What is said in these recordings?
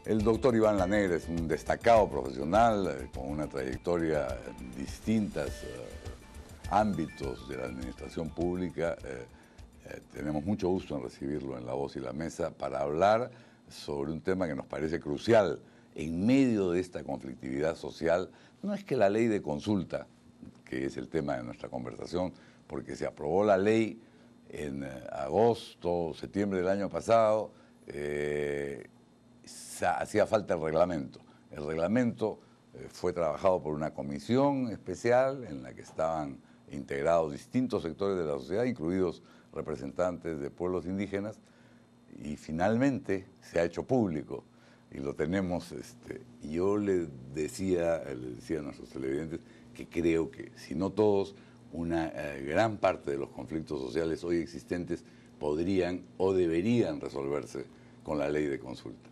El doctor Iván Lanegra es un destacado profesional con una trayectoria en distintos ámbitos de la administración pública. Tenemos mucho gusto en recibirlo en La Voz y la Mesa para hablar sobre un tema que nos parece crucial en medio de esta conflictividad social. No es que la ley de consulta, que es el tema de nuestra conversación, porque se aprobó la ley en agosto, septiembre del año pasado, hacía falta el reglamento. El reglamento fue trabajado por una comisión especial en la que estaban integrados distintos sectores de la sociedad, incluidos representantes de pueblos indígenas, y finalmente se ha hecho público y lo tenemos. Yo le decía a nuestros televidentes que creo que, si no todos, una gran parte de los conflictos sociales hoy existentes podrían o deberían resolverse con la ley de consulta.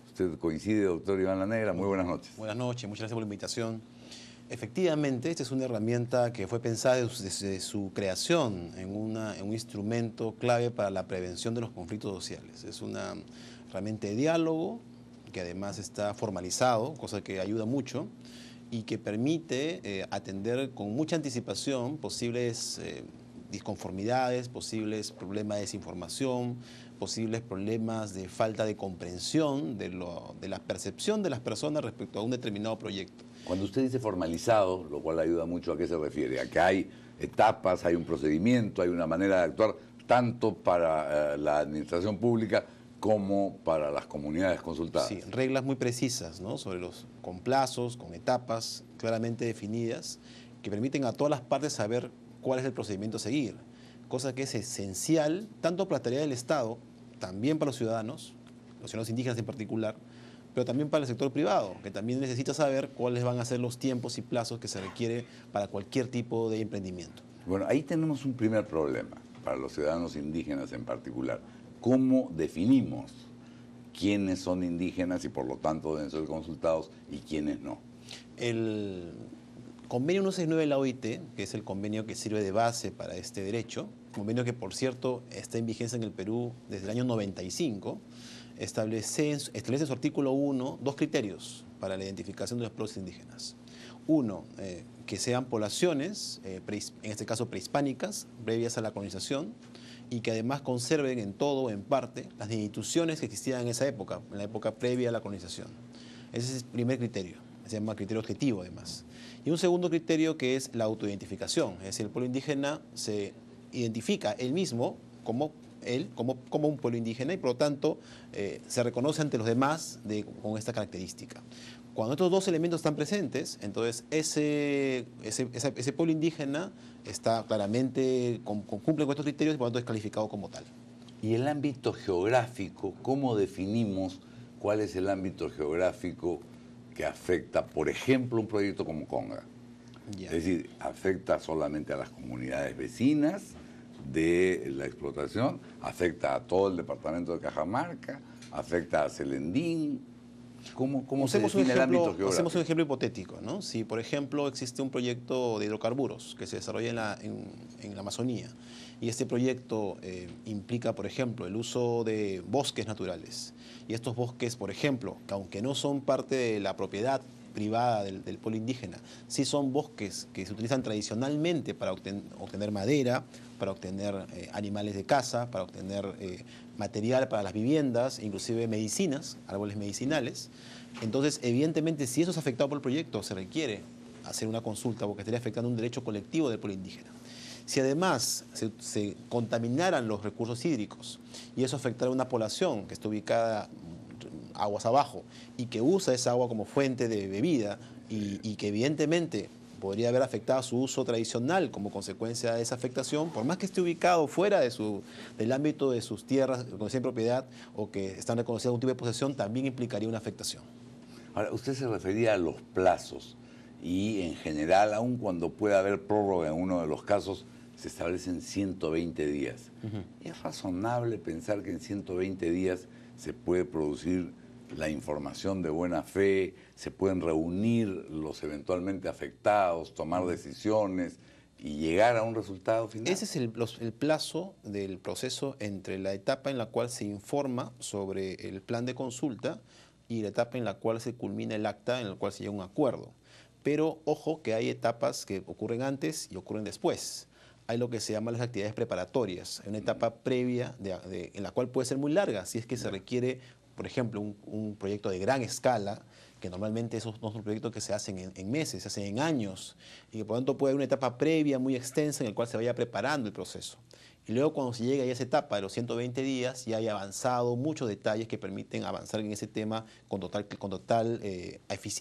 ¿Usted coincide, doctor Iván Lanegra? Muy buenas noches. Buenas noches, muchas gracias por la invitación. Efectivamente, esta es una herramienta que fue pensada desde su creación en un instrumento clave para la prevención de los conflictos sociales. Es una herramienta de diálogo que además está formalizado, cosa que ayuda mucho y que permite atender con mucha anticipación posibles disconformidades, posibles problemas de desinformación, posibles problemas de falta de comprensión de la percepción de las personas respecto a un determinado proyecto. Cuando usted dice formalizado, lo cual ayuda mucho, ¿a qué se refiere? A que hay etapas, hay un procedimiento, hay una manera de actuar, tanto para la administración pública como para las comunidades consultadas. Sí, reglas muy precisas, ¿no? Con plazos, con etapas claramente definidas, que permiten a todas las partes saber cuál es el procedimiento a seguir, cosa que es esencial tanto para la tarea del Estado, también para los ciudadanos indígenas en particular, pero también para el sector privado, que también necesita saber cuáles van a ser los tiempos y plazos que se requiere para cualquier tipo de emprendimiento. Bueno, ahí tenemos un primer problema para los ciudadanos indígenas en particular. ¿Cómo definimos quiénes son indígenas y por lo tanto deben ser consultados y quiénes no? El convenio 169 de la OIT, que es el convenio que sirve de base para este derecho, convenio que por cierto está en vigencia en el Perú desde el año 95, establece en su artículo 1 dos criterios para la identificación de los pueblos indígenas. Uno, que sean poblaciones, en este caso prehispánicas, previas a la colonización, y que además conserven en todo o en parte las instituciones que existían en esa época, en la época previa a la colonización. Ese es el primer criterio, se llama criterio objetivo además. Y un segundo criterio que es la autoidentificación, es decir, el pueblo indígena se identifica él mismo como un pueblo indígena y por lo tanto se reconoce ante los demás con esta característica. Cuando estos dos elementos están presentes, entonces ese pueblo indígena está claramente, cumple con estos criterios y por lo tanto es calificado como tal. Y el ámbito geográfico, ¿cómo definimos cuál es el ámbito geográfico que afecta, por ejemplo, un proyecto como Conga? Ya. Es decir, ¿afecta solamente a las comunidades vecinas de la explotación? ¿Afecta a todo el departamento de Cajamarca? ¿Afecta a Celendín? ¿Cómo se define el ámbito geográfico? Hacemos un ejemplo hipotético, ¿no? Si, por ejemplo, existe un proyecto de hidrocarburos que se desarrolla en la Amazonía y este proyecto implica, por ejemplo, el uso de bosques naturales y estos bosques, por ejemplo, que aunque no son parte de la propiedad privada del pueblo indígena, sí son bosques que se utilizan tradicionalmente para obtener madera, para obtener animales de caza, para obtener material para las viviendas, inclusive medicinas, árboles medicinales. Entonces, evidentemente, si eso es afectado por el proyecto, se requiere hacer una consulta porque estaría afectando un derecho colectivo del pueblo indígena. Si además se contaminaran los recursos hídricos y eso afectara a una población que está ubicada aguas abajo y que usa esa agua como fuente de bebida y que evidentemente podría haber afectado su uso tradicional como consecuencia de esa afectación, por más que esté ubicado fuera del ámbito de sus tierras reconocidas en propiedad o que están reconocidas algún tipo de posesión, también implicaría una afectación. Ahora, usted se refería a los plazos y en general, aun cuando pueda haber prórroga en uno de los casos, se establecen 120 días. ¿Es razonable pensar que en 120 días se puede producir la información de buena fe, se pueden reunir los eventualmente afectados, tomar decisiones y llegar a un resultado final. Ese es el plazo del proceso entre la etapa en la cual se informa sobre el plan de consulta y la etapa en la cual se culmina el acta, en la cual se llega a un acuerdo. Pero ojo que hay etapas que ocurren antes y ocurren después. Hay lo que se llama las actividades preparatorias, hay una etapa previa en la cual puede ser muy larga, si es que se requiere, por ejemplo, un proyecto de gran escala, que normalmente esos no son proyectos que se hacen en meses, se hacen en años, y que por lo tanto puede haber una etapa previa muy extensa en la cual se vaya preparando el proceso. Y luego cuando se llega a esa etapa de los 120 días, ya hay avanzado muchos detalles que permiten avanzar en ese tema con total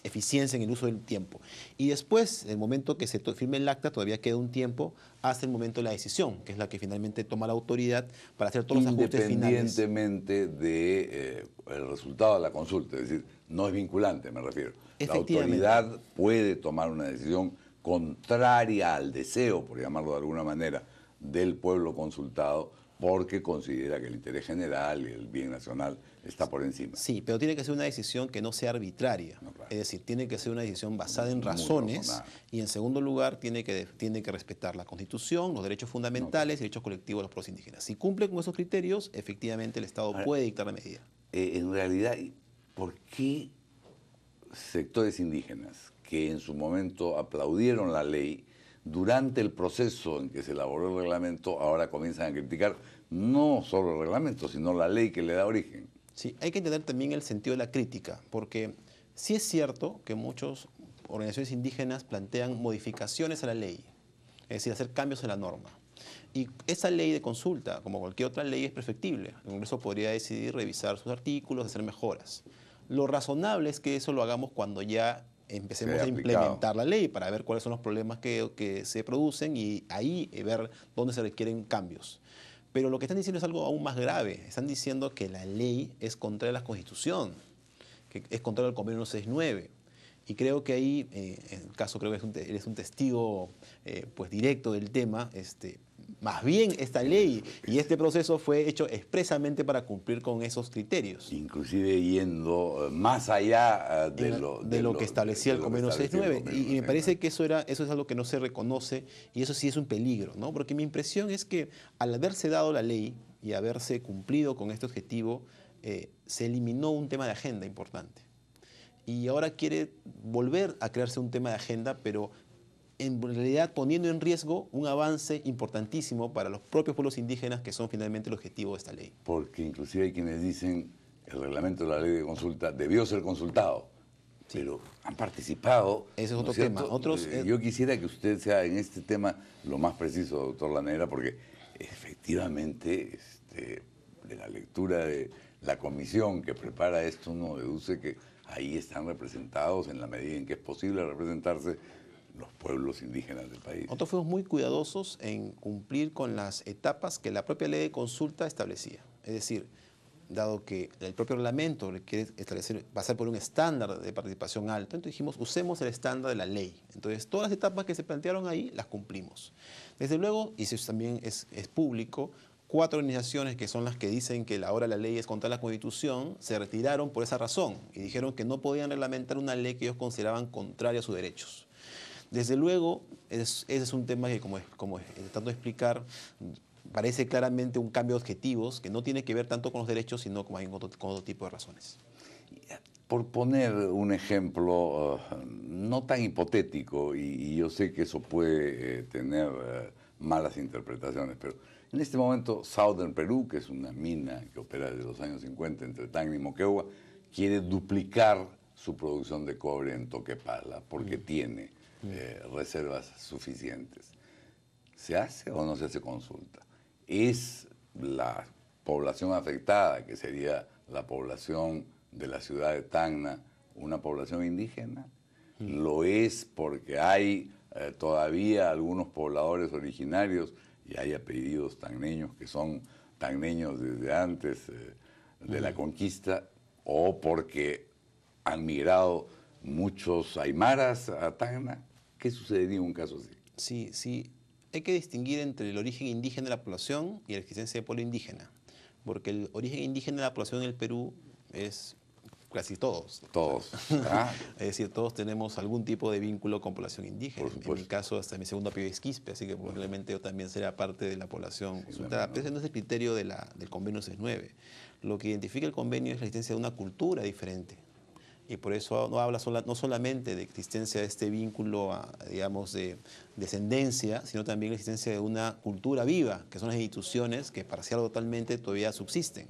eficiencia en el uso del tiempo. Y después, en el momento que se firme el acta, todavía queda un tiempo hasta el momento de la decisión, que es la que finalmente toma la autoridad para hacer todos los ajustes finales. Independientemente del resultado de la consulta, es decir, no es vinculante, me refiero. La autoridad puede tomar una decisión contraria al deseo, por llamarlo de alguna manera, del pueblo consultado, porque considera que el interés general y el bien nacional está por encima. Sí, pero tiene que ser una decisión que no sea arbitraria. No, claro. Es decir, tiene que ser una decisión basada en razones y, en segundo lugar, tiene que respetar la Constitución, los derechos fundamentales y derechos colectivos de los pueblos indígenas. Si cumple con esos criterios, efectivamente el Estado puede dictar la medida. En realidad, ¿por qué sectores indígenas que en su momento aplaudieron la ley, durante el proceso en que se elaboró el reglamento, ahora comienzan a criticar no solo el reglamento, sino la ley que le da origen? Sí, hay que entender también el sentido de la crítica, porque sí es cierto que muchas organizaciones indígenas plantean modificaciones a la ley, es decir, hacer cambios en la norma. Y esa ley de consulta, como cualquier otra ley, es perfectible. El Congreso podría decidir revisar sus artículos, hacer mejoras. Lo razonable es que eso lo hagamos cuando ya empecemos a implementar la ley para ver cuáles son los problemas que se producen y ahí ver dónde se requieren cambios. Pero lo que están diciendo es algo aún más grave. Están diciendo que la ley es contraria a la Constitución, que es contraria al Convenio 169. Y creo que ahí, en el caso creo que eres un testigo pues directo del tema, más bien esta ley y este proceso fue hecho expresamente para cumplir con esos criterios. Inclusive yendo más allá de lo que establecía el Convenio 169. Y me parece que eso es algo que no se reconoce y eso sí es un peligro, ¿no? Porque mi impresión es que al haberse dado la ley y haberse cumplido con este objetivo, se eliminó un tema de agenda importante. Y ahora quiere volver a crearse un tema de agenda, pero en realidad poniendo en riesgo un avance importantísimo para los propios pueblos indígenas, que son finalmente el objetivo de esta ley. Porque inclusive hay quienes dicen el reglamento de la ley de consulta debió ser consultado, sí, pero han participado. Ese es otro tema. Yo quisiera que usted sea en este tema lo más preciso, doctor Lanera, porque efectivamente de la lectura de la comisión que prepara esto, uno deduce que ahí están representados, en la medida en que es posible representarse, los pueblos indígenas del país. Nosotros fuimos muy cuidadosos en cumplir con las etapas que la propia ley de consulta establecía. Es decir, dado que el propio reglamento quiere establecer, pasar por un estándar de participación alto, entonces dijimos, usemos el estándar de la ley. Entonces, todas las etapas que se plantearon ahí, las cumplimos. Desde luego, y eso también es público, 4 organizaciones que son las que dicen que ahora la ley es contra la Constitución, se retiraron por esa razón y dijeron que no podían reglamentar una ley que ellos consideraban contraria a sus derechos. Desde luego, ese es un tema que, como tratando de explicar, parece claramente un cambio de objetivos que no tiene que ver tanto con los derechos, sino con otro tipo de razones. Por poner un ejemplo no tan hipotético, y yo sé que eso puede tener malas interpretaciones, pero en este momento Southern Perú, que es una mina que opera desde los años 50 entre Tacna y Moquegua, quiere duplicar su producción de cobre en Toquepala porque tiene reservas suficientes. ¿Se hace o no se hace consulta? ¿Es la población afectada, que sería la población de la ciudad de Tacna, una población indígena? ¿Lo es porque hay todavía algunos pobladores originarios y hay apellidos tacneños que son tacneños desde antes de la conquista, o porque han migrado muchos aymaras a Tacna? ¿Qué sucedería en un caso así? Sí. Hay que distinguir entre el origen indígena de la población y la existencia de pueblo indígena, porque el origen indígena de la población en el Perú es casi todos. Todos. Es decir, todos tenemos algún tipo de vínculo con población indígena. En mi caso, hasta mi segundo apellido es Quispe, así que probablemente yo también será parte de la población consultada. Pero ese no es el criterio del convenio CES9. Lo que identifica el convenio es la existencia de una cultura diferente. Y por eso no habla no solamente de existencia de este vínculo, digamos, de descendencia, sino también la existencia de una cultura viva, que son las instituciones que parcial o totalmente todavía subsisten.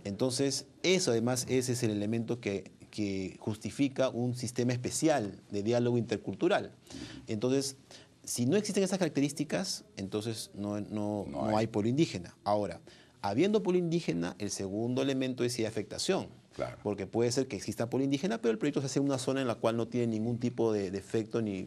Entonces, eso además, ese es el elemento que justifica un sistema especial de diálogo intercultural. Entonces, si no existen esas características, entonces no hay pueblo indígena. Ahora, habiendo pueblo indígena, el segundo elemento es si hay afectación. Claro. Porque puede ser que exista pueblo indígena, pero el proyecto se hace en una zona en la cual no tiene ningún tipo de efecto ni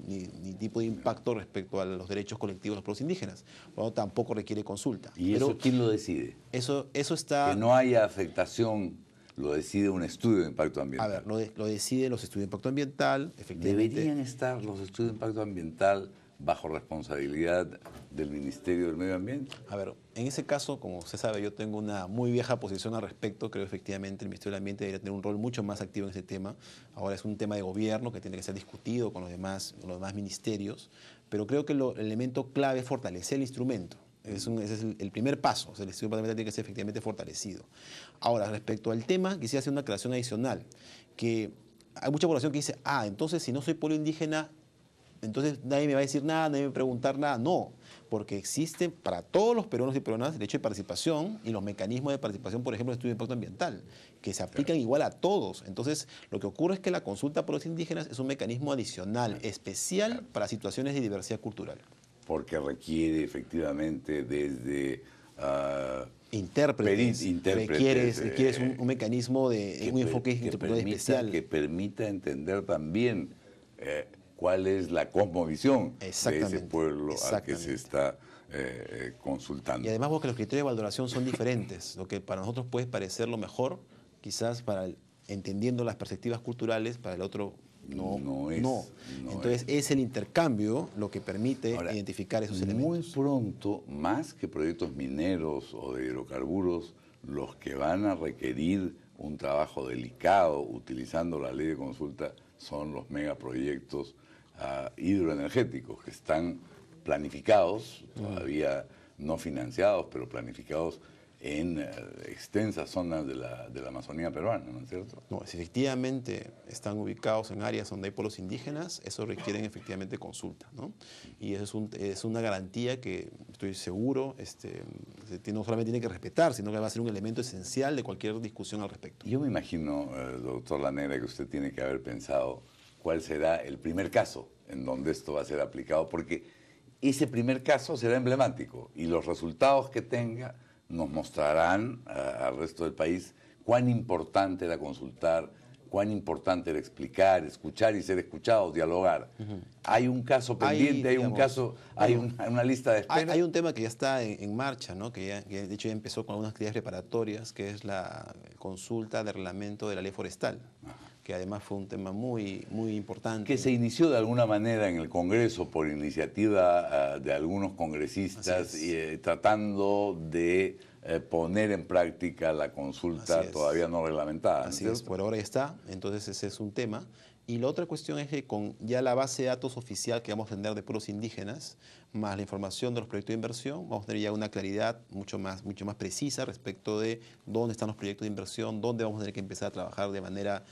tipo de impacto respecto a los derechos colectivos de los pueblos indígenas. Por lo tanto, tampoco requiere consulta. ¿Y eso quién lo decide? Eso está... Que no haya afectación, lo decide un estudio de impacto ambiental. A ver, lo deciden los estudios de impacto ambiental, efectivamente. ¿Deberían estar los estudios de impacto ambiental bajo responsabilidad del Ministerio del Medio Ambiente? A ver, en ese caso, como usted sabe, yo tengo una muy vieja posición al respecto. Creo efectivamente el Ministerio del Ambiente debería tener un rol mucho más activo en ese tema. Ahora es un tema de gobierno que tiene que ser discutido con los demás ministerios, pero creo que el elemento clave es fortalecer el instrumento. Ese es el primer paso. O sea, el Instituto Ambiental tiene que ser efectivamente fortalecido. Ahora, respecto al tema, quisiera hacer una aclaración adicional, que hay mucha población que dice, entonces si no soy pueblo indígena, entonces nadie me va a decir nada, nadie me va a preguntar nada. No, porque existe para todos los peruanos y peruanas el derecho de participación y los mecanismos de participación, por ejemplo, en el estudio de impacto ambiental, que se aplican igual a todos. Entonces, lo que ocurre es que la consulta por los indígenas es un mecanismo adicional, especial para situaciones de diversidad cultural. Porque requiere efectivamente desde... intérpretes, requieres un mecanismo de un enfoque intercultural especial. Que permita entender también cuál es la cosmovisión de ese pueblo al que se está consultando. Y además porque los criterios de valoración son diferentes. Lo que para nosotros puede parecer lo mejor, quizás entendiendo las perspectivas culturales, para el otro no. Entonces es el intercambio lo que permite identificar esos elementos. Muy pronto, más que proyectos mineros o de hidrocarburos, los que van a requerir un trabajo delicado utilizando la ley de consulta son los megaproyectos hidroenergéticos que están planificados, todavía no financiados, pero planificados en extensas zonas de la Amazonía peruana, ¿no es cierto? No, si efectivamente están ubicados en áreas donde hay pueblos indígenas, eso requieren efectivamente consulta, ¿no? Y eso es una garantía que estoy seguro no solamente tiene que respetar, sino que va a ser un elemento esencial de cualquier discusión al respecto. Yo me imagino, doctor Lanegra, que usted tiene que haber pensado cuál será el primer caso en donde esto va a ser aplicado, porque ese primer caso será emblemático y los resultados que tenga nos mostrarán al resto del país cuán importante era consultar, cuán importante era explicar, escuchar y ser escuchados, dialogar. Hay un caso pendiente, hay una lista de espera. Hay un tema que ya está en marcha, ¿no? que de hecho ya empezó con algunas actividades preparatorias, que es la consulta de reglamento de la ley forestal. Que además fue un tema muy importante. Que se inició de alguna manera en el Congreso por iniciativa de algunos congresistas tratando de poner en práctica la consulta todavía no reglamentada. Así es, por ahora ya está, entonces ese es un tema. Y la otra cuestión es que con ya la base de datos oficial que vamos a tener de pueblos indígenas, más la información de los proyectos de inversión, vamos a tener ya una claridad mucho más precisa respecto de dónde están los proyectos de inversión, dónde vamos a tener que empezar a trabajar de manera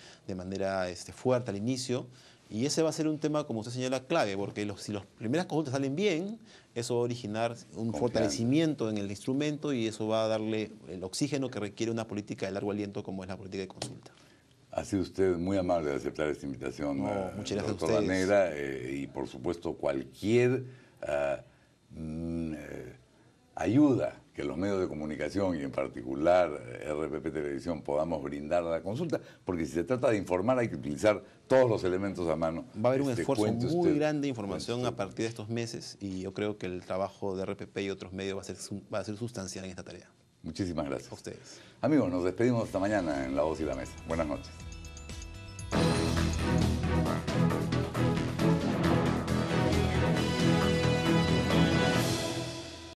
fuerte al inicio. Y ese va a ser un tema, como usted señala, clave, porque si las primeras consultas salen bien, eso va a originar un fortalecimiento en el instrumento y eso va a darle el oxígeno que requiere una política de largo aliento como es la política de consulta. Ha sido usted muy amable de aceptar esta invitación, muchas gracias doctor a ustedes. Lanegra, y por supuesto cualquier ayuda que los medios de comunicación y en particular RPP Televisión podamos brindar a la consulta, porque si se trata de informar hay que utilizar todos los elementos a mano. Va a haber un esfuerzo muy grande de información a partir de estos meses y yo creo que el trabajo de RPP y otros medios va a ser sustancial en esta tarea. Muchísimas gracias. A ustedes. Amigos, nos despedimos esta mañana en La Voz y la Mesa. Buenas noches.